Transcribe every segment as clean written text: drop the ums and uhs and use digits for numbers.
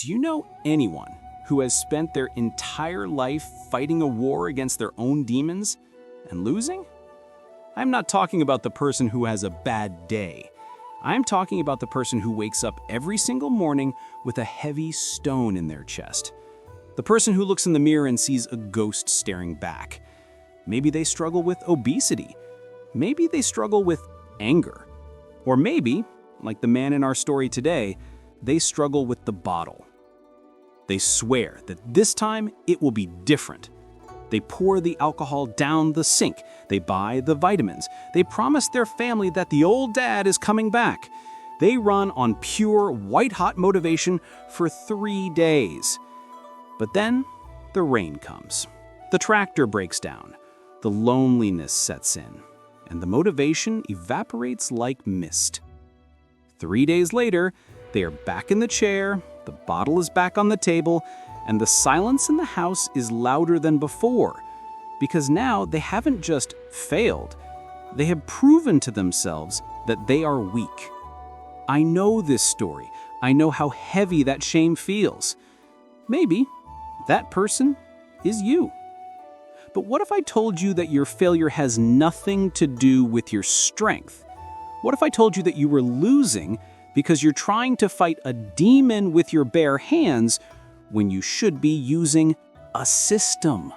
Do you know anyone who has spent their entire life fighting a war against their own demons and losing? I'm not talking about the person who has a bad day. I'm talking about the person who wakes up every single morning with a heavy stone in their chest. The person who looks in the mirror and sees a ghost staring back. Maybe they struggle with obesity. Maybe they struggle with anger. Or maybe, like the man in our story today, they struggle with the bottle. They swear that this time it will be different. They pour the alcohol down the sink. They buy the vitamins. They promise their family that the old dad is coming back. They run on pure, white-hot motivation for 3 days. But then, the rain comes. The tractor breaks down. The loneliness sets in. And the motivation evaporates like mist. 3 days later, they are back in the chair, the bottle is back on the table, and the silence in the house is louder than before, because now they haven't just failed, they have proven to themselves that they are weak. I know this story. I know how heavy that shame feels. Maybe that person is you. But what if I told you that your failure has nothing to do with your strength? What if I told you that you were losing because you're trying to fight a demon with your bare hands when you should be using a system?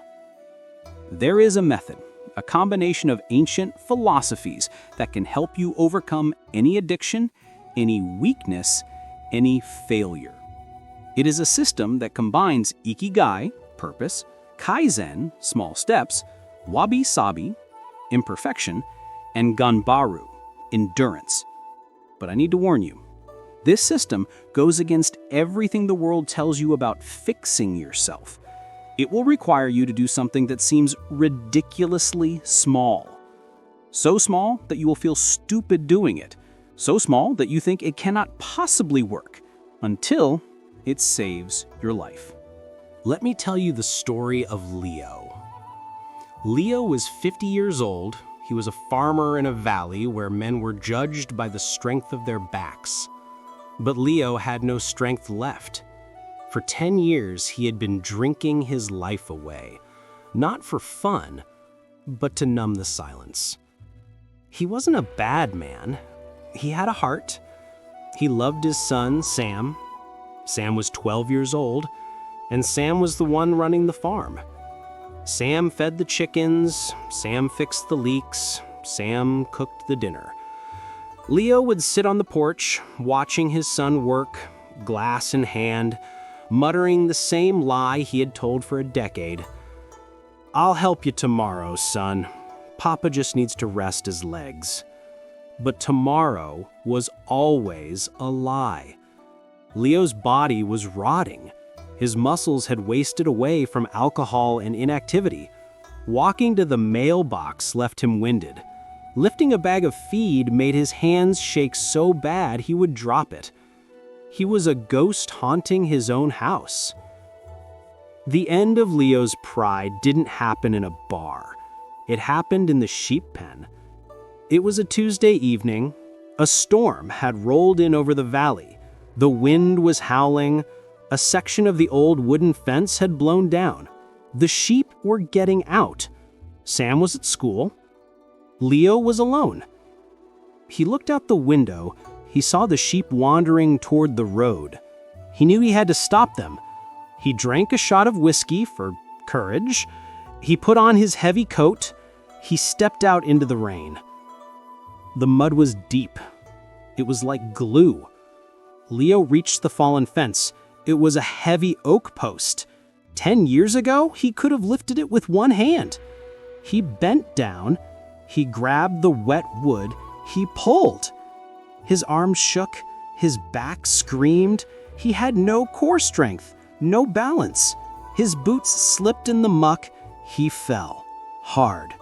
There is a method, a combination of ancient philosophies that can help you overcome any addiction, any weakness, any failure. It is a system that combines ikigai, purpose, kaizen, small steps, wabi-sabi, imperfection, and ganbaru, endurance. But I need to warn you, this system goes against everything the world tells you about fixing yourself. It will require you to do something that seems ridiculously small. So small that you will feel stupid doing it. So small that you think it cannot possibly work, until it saves your life. Let me tell you the story of Leo. Leo was 50 years old. He was a farmer in a valley where men were judged by the strength of their backs. But Leo had no strength left. For 10 years, he had been drinking his life away, not for fun, but to numb the silence. He wasn't a bad man. He had a heart. He loved his son, Sam. Sam was 12 years old, and Sam was the one running the farm. Sam fed the chickens, Sam fixed the leaks, Sam cooked the dinner. Leo would sit on the porch, watching his son work, glass in hand, muttering the same lie he had told for a decade. "I'll help you tomorrow, son. Papa just needs to rest his legs." But tomorrow was always a lie. Leo's body was rotting. His muscles had wasted away from alcohol and inactivity. Walking to the mailbox left him winded. Lifting a bag of feed made his hands shake so bad he would drop it. He was a ghost haunting his own house. The end of Leo's pride didn't happen in a bar. It happened in the sheep pen. It was a Tuesday evening. A storm had rolled in over the valley. The wind was howling. A section of the old wooden fence had blown down. The sheep were getting out. Sam was at school. Leo was alone. He looked out the window. He saw the sheep wandering toward the road. He knew he had to stop them. He drank a shot of whiskey for courage. He put on his heavy coat. He stepped out into the rain. The mud was deep. It was like glue. Leo reached the fallen fence. It was a heavy oak post. 10 years ago, he could have lifted it with one hand. He bent down. He grabbed the wet wood. He pulled. His arms shook. His back screamed. He had no core strength, no balance. His boots slipped in the muck. He fell, hard,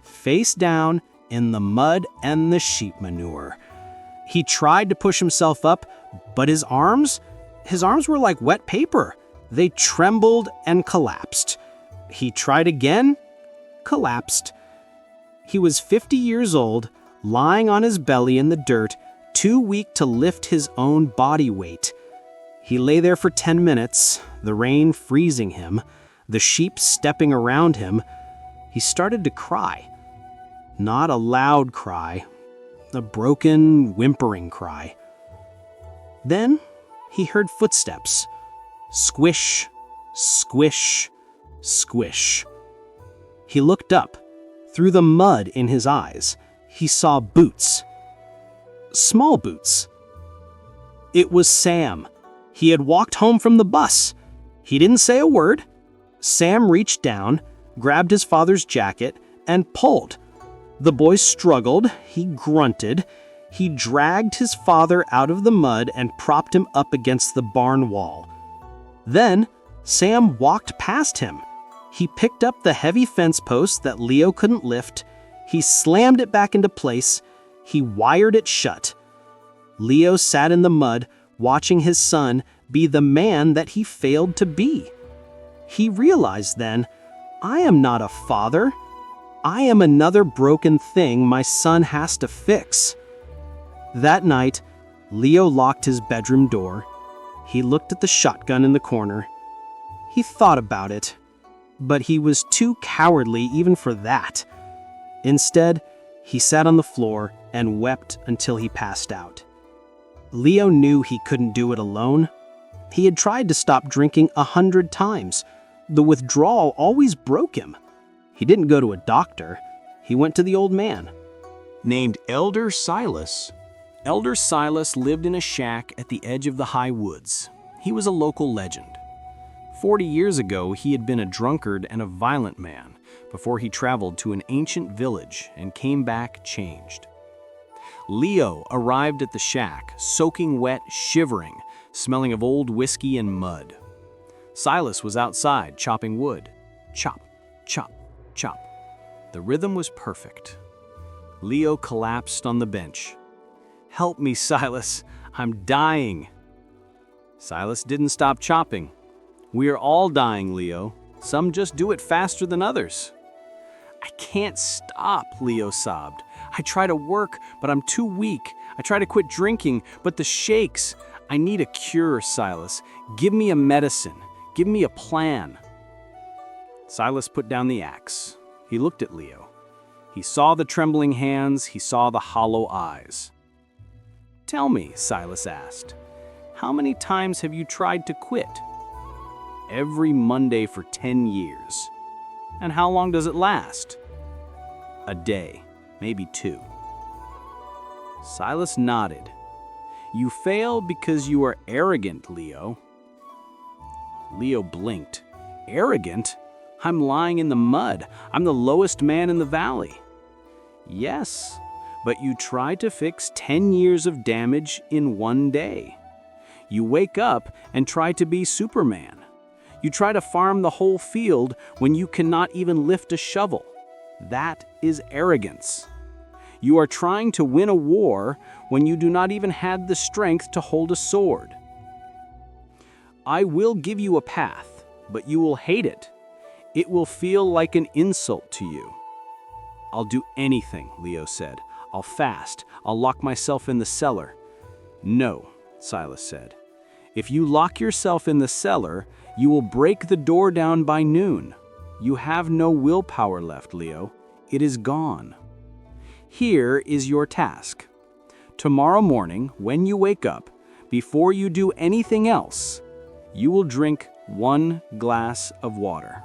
face down in the mud and the sheep manure. He tried to push himself up, but his arms were like wet paper. They trembled and collapsed. He tried again, collapsed. He was 50 years old, lying on his belly in the dirt, too weak to lift his own body weight. He lay there for 10 minutes, the rain freezing him, the sheep stepping around him. He started to cry. Not a loud cry, a broken, whimpering cry. Then he heard footsteps. Squish, squish, squish. He looked up. Through the mud in his eyes, he saw boots. Small boots. It was Sam. He had walked home from the bus. He didn't say a word. Sam reached down, grabbed his father's jacket, and pulled. The boy struggled. He grunted. He dragged his father out of the mud and propped him up against the barn wall. Then, Sam walked past him. He picked up the heavy fence post that Leo couldn't lift. He slammed it back into place. He wired it shut. Leo sat in the mud, watching his son be the man that he failed to be. He realized then, I am not a father. I am another broken thing my son has to fix. That night, Leo locked his bedroom door. He looked at the shotgun in the corner. He thought about it, but he was too cowardly even for that. Instead, he sat on the floor and wept until he passed out. Leo knew he couldn't do it alone. He had tried to stop drinking 100 times. The withdrawal always broke him. He didn't go to a doctor. He went to the old man. Named Elder Silas. Elder Silas lived in a shack at the edge of the high woods. He was a local legend. 40 years ago, he had been a drunkard and a violent man before he traveled to an ancient village and came back changed. Leo arrived at the shack, soaking wet, shivering, smelling of old whiskey and mud. Silas was outside, chopping wood. Chop, chop, chop. The rhythm was perfect. Leo collapsed on the bench. "Help me, Silas. I'm dying." Silas didn't stop chopping. "We are all dying, Leo. Some just do it faster than others." "I can't stop," Leo sobbed. "I try to work, but I'm too weak. I try to quit drinking, but the shakes. I need a cure, Silas. Give me a medicine. Give me a plan." Silas put down the axe. He looked at Leo. He saw the trembling hands. He saw the hollow eyes. "Tell me," Silas asked, "how many times have you tried to quit?" "Every Monday for 10 years. "And how long does it last?" "A day, maybe 2. Silas nodded. "You fail because you are arrogant, Leo." Leo blinked. "Arrogant? I'm lying in the mud. I'm the lowest man in the valley." "Yes, but you try to fix 10 years of damage in 1 day. You wake up and try to be Superman. You try to farm the whole field when you cannot even lift a shovel. That is arrogance. You are trying to win a war when you do not even have the strength to hold a sword. I will give you a path, but you will hate it. It will feel like an insult to you." "I'll do anything," Leo said. "I'll fast. I'll lock myself in the cellar." "No," Silas said. "If you lock yourself in the cellar, you will break the door down by noon. You have no willpower left, Leo. It is gone. Here is your task. Tomorrow morning, when you wake up, before you do anything else, you will drink 1 glass of water."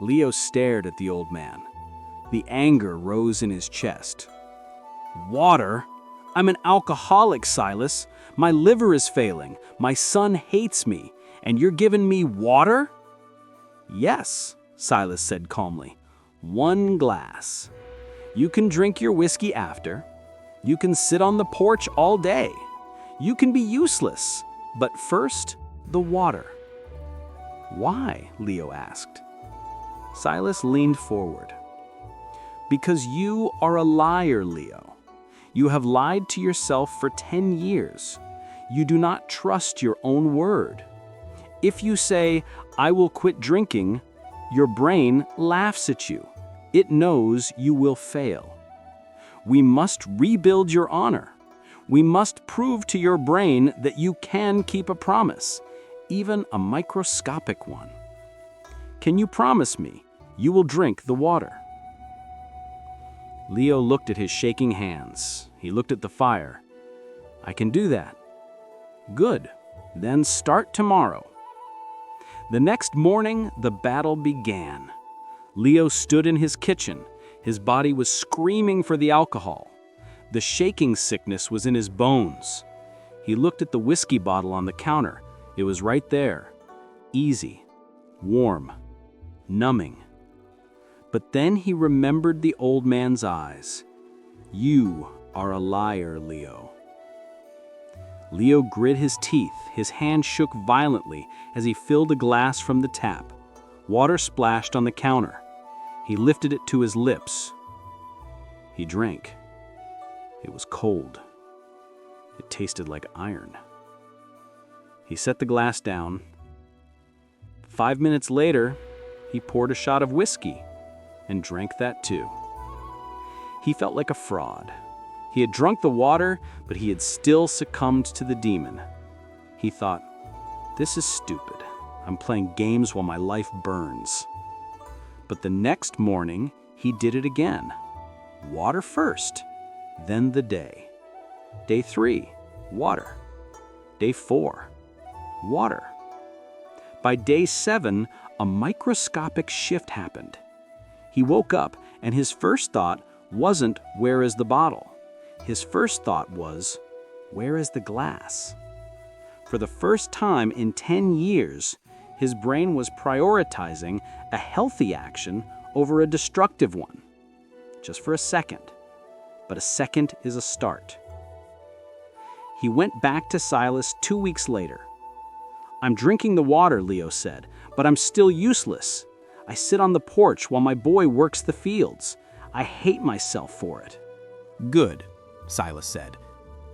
Leo stared at the old man. The anger rose in his chest. "Water? I'm an alcoholic, Silas. My liver is failing. My son hates me. And you're giving me water?" "Yes," Silas said calmly. 1 glass. You can drink your whiskey after. You can sit on the porch all day. You can be useless. But first, the water." "Why?" Leo asked. Silas leaned forward. "Because you are a liar, Leo. You have lied to yourself for 10 years. You do not trust your own word. If you say, 'I will quit drinking,' your brain laughs at you. It knows you will fail. We must rebuild your honor. We must prove to your brain that you can keep a promise, even a microscopic one. Can you promise me you will drink the water?" Leo looked at his shaking hands. He looked at the fire. "I can do that." "Good. Then start tomorrow." The next morning, the battle began. Leo stood in his kitchen. His body was screaming for the alcohol. The shaking sickness was in his bones. He looked at the whiskey bottle on the counter. It was right there. Easy, warm, numbing. But then he remembered the old man's eyes. "You are a liar, Leo." Leo grit his teeth. His hand shook violently as he filled a glass from the tap. Water splashed on the counter. He lifted it to his lips. He drank. It was cold. It tasted like iron. He set the glass down. 5 minutes later, he poured a shot of whiskey and drank that too. He felt like a fraud. He had drunk the water, but he had still succumbed to the demon. He thought, "This is stupid. I'm playing games while my life burns." But the next morning, he did it again. Water first, then the day. Day 3, water. Day 4, water. By day 7, a microscopic shift happened. He woke up, and his first thought wasn't, "Where is the bottle?" His first thought was, "Where is the glass?" For the first time in 10 years, his brain was prioritizing a healthy action over a destructive one. Just for a second. But a second is a start. He went back to Silas 2 weeks later. "I'm drinking the water," Leo said, "but I'm still useless. I sit on the porch while my boy works the fields. I hate myself for it." "Good," Silas said.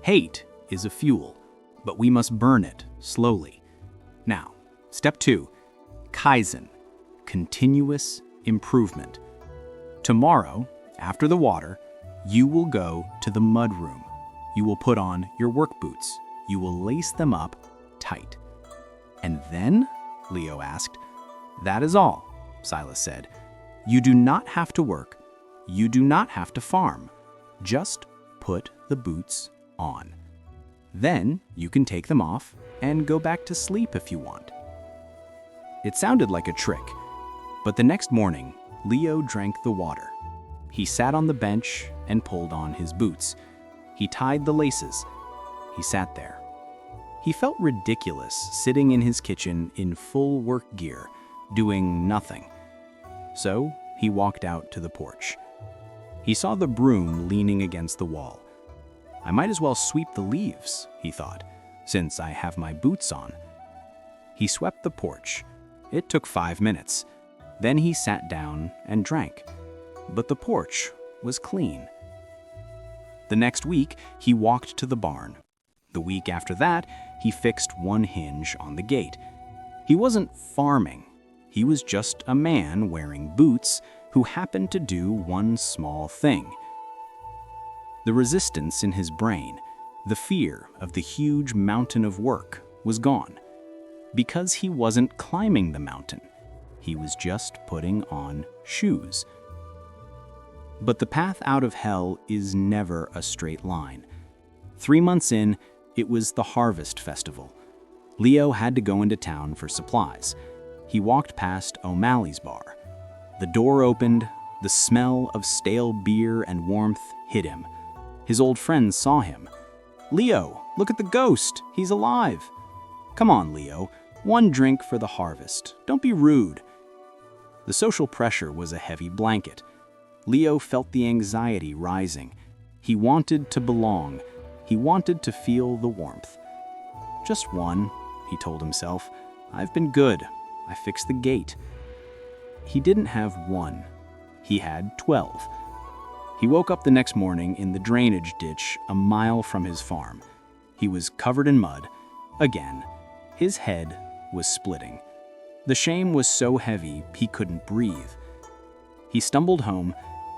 "Hate is a fuel, but we must burn it slowly. Now, step 2, Kaizen, continuous improvement. Tomorrow, after the water, you will go to the mud room. You will put on your work boots. You will lace them up tight." "And then?" Leo asked. "That is all," Silas said. "You do not have to work. You do not have to farm. Just put the boots on. Then you can take them off and go back to sleep if you want." It sounded like a trick, but the next morning, Leo drank the water. He sat on the bench and pulled on his boots. He tied the laces. He sat there. He felt ridiculous sitting in his kitchen in full work gear, doing nothing. So he walked out to the porch. He saw the broom leaning against the wall. "I might as well sweep the leaves," he thought, "since I have my boots on." He swept the porch. It took 5 minutes. Then he sat down and drank. But the porch was clean. The next week, he walked to the barn. The week after that, he fixed one hinge on the gate. He wasn't farming. He was just a man wearing boots who happened to do one small thing. The resistance in his brain, the fear of the huge mountain of work, was gone. Because he wasn't climbing the mountain. He was just putting on shoes. But the path out of hell is never a straight line. 3 months in, it was the harvest festival. Leo had to go into town for supplies. He walked past O'Malley's bar. The door opened, the smell of stale beer and warmth hit him. His old friends saw him. "Leo, look at the ghost, he's alive." "Come on, Leo, one drink for the harvest. Don't be rude." The social pressure was a heavy blanket. Leo felt the anxiety rising. He wanted to belong. He wanted to feel the warmth. "Just one," he told himself. "I've been good. I fixed the gate." He didn't have one. He had 12. He woke up the next morning in the drainage ditch a mile from his farm. He was covered in mud. Again, his head was splitting. The shame was so heavy he couldn't breathe. He stumbled home.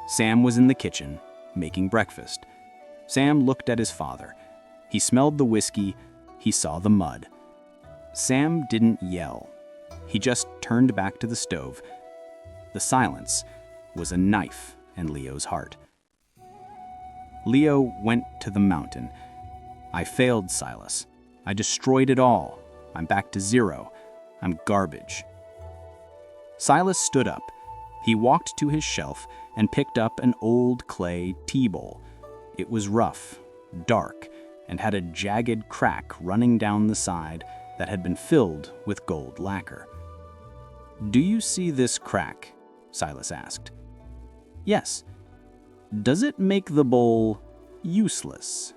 Sam was in the kitchen, making breakfast. Sam looked at his father. He smelled the whiskey, he saw the mud. Sam didn't yell. He just turned back to the stove. The silence was a knife in Leo's heart. Leo went to the mountain. I failed, Silas. I destroyed it all. I'm back to zero. I'm garbage. Silas stood up. He walked to his shelf and picked up an old clay tea bowl. It was rough, dark, and had a jagged crack running down the side that had been filled with gold lacquer. "Do you see this crack?" Silas asked. "Yes." "Does it make the bowl useless?"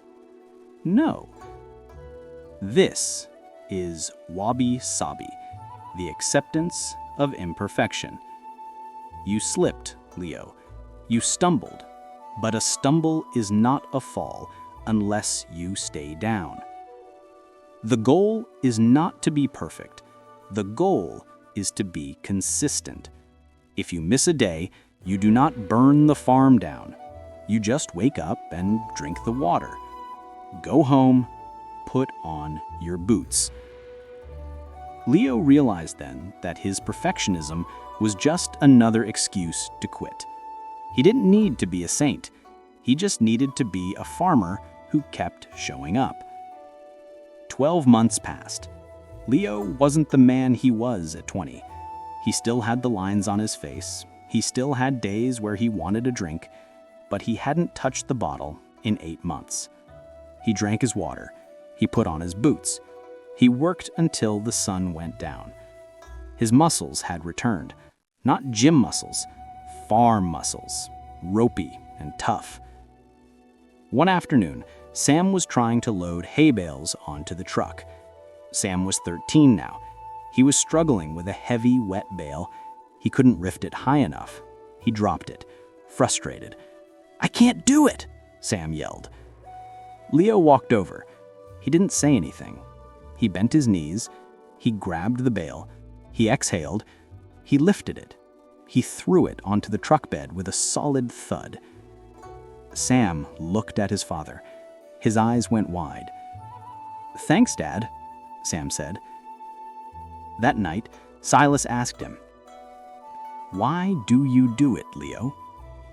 "No." This is wabi-sabi, the acceptance of imperfection. You slipped, Leo. You stumbled, but a stumble is not a fall unless you stay down. The goal is not to be perfect. The goal is to be consistent. If you miss a day, you do not burn the farm down. You just wake up and drink the water. Go home, put on your boots. Leo realized then that his perfectionism was just another excuse to quit. He didn't need to be a saint. He just needed to be a farmer who kept showing up. 12 months passed. Leo wasn't the man he was at 20. He still had the lines on his face. He still had days where he wanted a drink, but he hadn't touched the bottle in 8 months. He drank his water. He put on his boots. He worked until the sun went down. His muscles had returned. Not gym muscles, farm muscles, ropey and tough. One afternoon, Sam was trying to load hay bales onto the truck. Sam was 13 now. He was struggling with a heavy, wet bale. He couldn't lift it high enough. He dropped it, frustrated. "I can't do it!" Sam yelled. Leo walked over. He didn't say anything. He bent his knees. He grabbed the bale. He exhaled. He lifted it. He threw it onto the truck bed with a solid thud. Sam looked at his father. His eyes went wide. "Thanks, Dad," Sam said. That night, Silas asked him, "Why do you do it, Leo?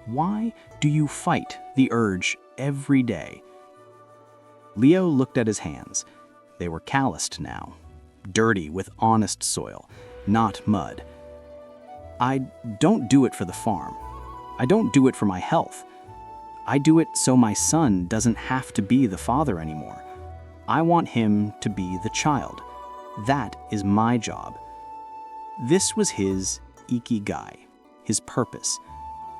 Why do you fight the urge every day?" Leo looked at his hands. They were calloused now, dirty with honest soil, not mud. "I don't do it for the farm. I don't do it for my health. I do it so my son doesn't have to be the father anymore. I want him to be the child. That is my job." This was his ikigai, his purpose.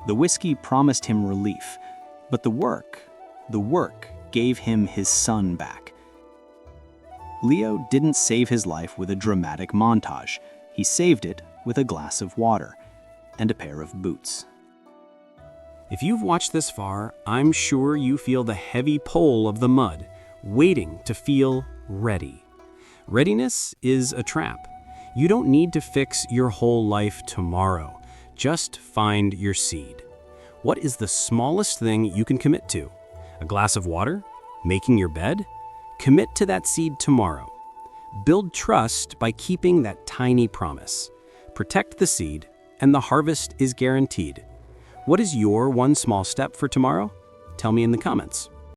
The whiskey promised him relief, but the work gave him his son back. Leo didn't save his life with a dramatic montage. He saved it with a glass of water and a pair of boots. If you've watched this far, I'm sure you feel the heavy pull of the mud, waiting to feel ready. Readiness is a trap. You don't need to fix your whole life tomorrow. Just find your seed. What is the smallest thing you can commit to? A glass of water? Making your bed? Commit to that seed tomorrow. Build trust by keeping that tiny promise. Protect the seed, and the harvest is guaranteed. What is your one small step for tomorrow? Tell me in the comments.